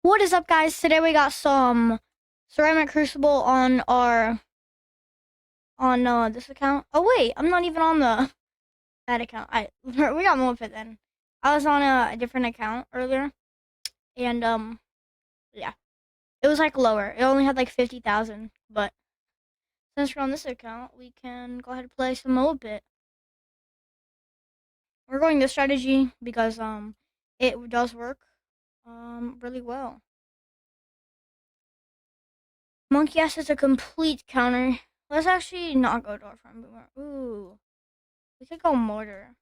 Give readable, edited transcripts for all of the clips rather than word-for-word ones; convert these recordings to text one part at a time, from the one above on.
What is up, guys? Today we got some ceramic crucible on our this account. Oh wait, I'm not even on that account. We got more of it then. I was on a different account earlier, and yeah, it was like lower. It only had like 50,000, but since we're on this account, we can go ahead and play some more bit. We're going this strategy because it does work really well. Monkey Ass is a complete counter. Let's actually not go to our farm boomer. Ooh. We could go mortar.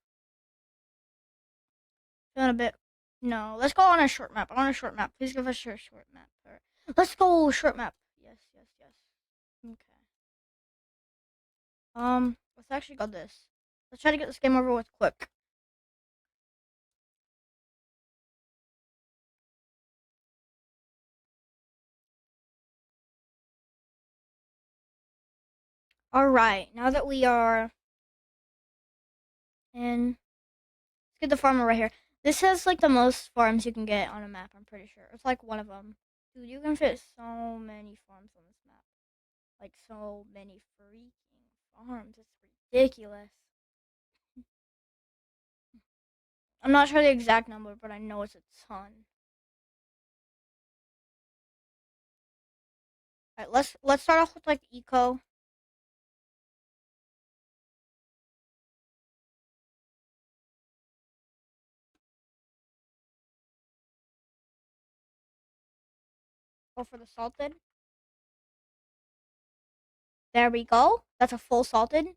Feeling a bit. No, let's go on a short map. On a short map. Please give us your short map. Let's go short map. Yes, yes, yes. Okay. Let's actually go this. Let's try to get this game over with quick. Alright, now that we are in, let's get the farmer right here. This has like the most farms you can get on a map, I'm pretty sure. It's like one of them. Dude, you can fit so many farms on this map. Like so many freaking farms. It's ridiculous. I'm not sure the exact number, but I know it's a ton. Alright, let's start off with like eco. Go for the salted. There we go. That's a full salted.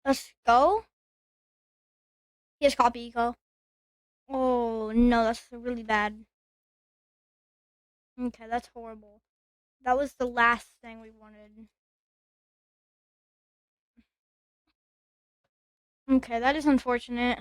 Let's go. He has copy eco. Oh no, that's really bad. Okay, that's horrible. That was the last thing we wanted. Okay, that is unfortunate.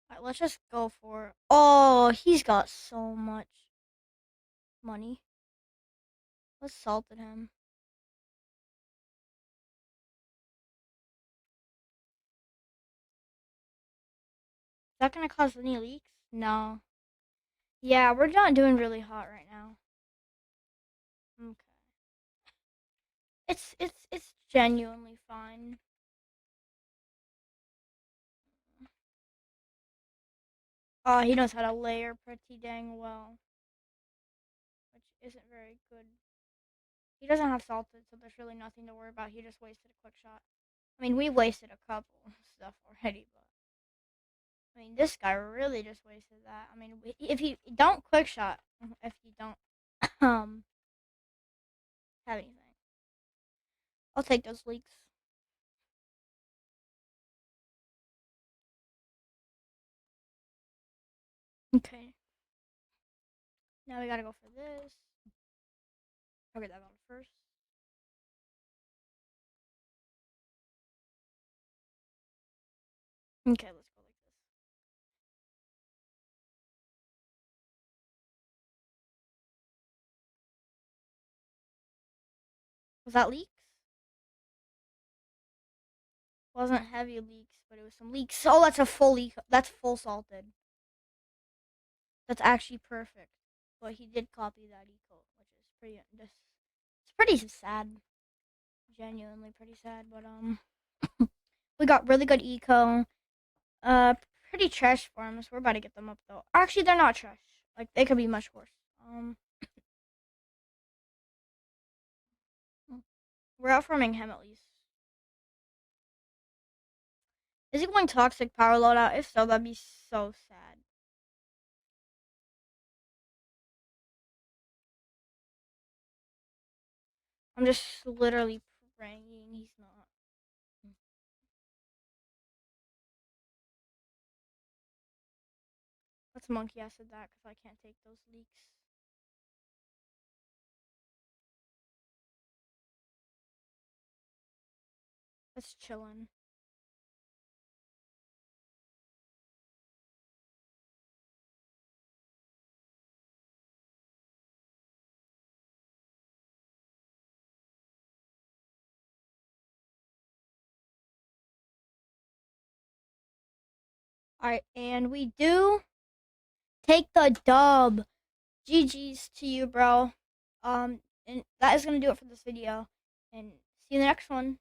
Alright, let's just go for. Oh, he's got so much money. Let's salted him. Is that gonna cause any leaks? No. Yeah, we're not doing really hot right now. Okay. It's genuinely fine. Oh, he knows how to layer pretty dang well, which isn't very good. He doesn't have salted, so there's really nothing to worry about. He just wasted a quick shot. I mean, we wasted a couple stuff already, but I mean, this guy really just wasted that. I mean, if you don't quick shot, if you don't um have anything, I'll take those leaks. Okay. Now we gotta go for this. I'll get that one first. Okay, let's go like this. Was that leaks? Wasn't heavy leaks, but it was some leaks. Oh, that's a full leak. That's full salted. That's actually perfect. But he did copy that eco, which is pretty. It's pretty sad. Genuinely pretty sad. But we got really good eco. Uh, pretty trash farms. We're about to get them up though. Actually, they're not trash. Like they could be much worse. We're outfarming him at least. Is he going toxic power loadout? If so, that'd be so sad. I'm just literally praying he's not. Let's monkey acid that because I can't take those leaks. That's chillin'. Alright, and we do take the dub. GG's to you, bro. And that is gonna do it for this video. And see you in the next one.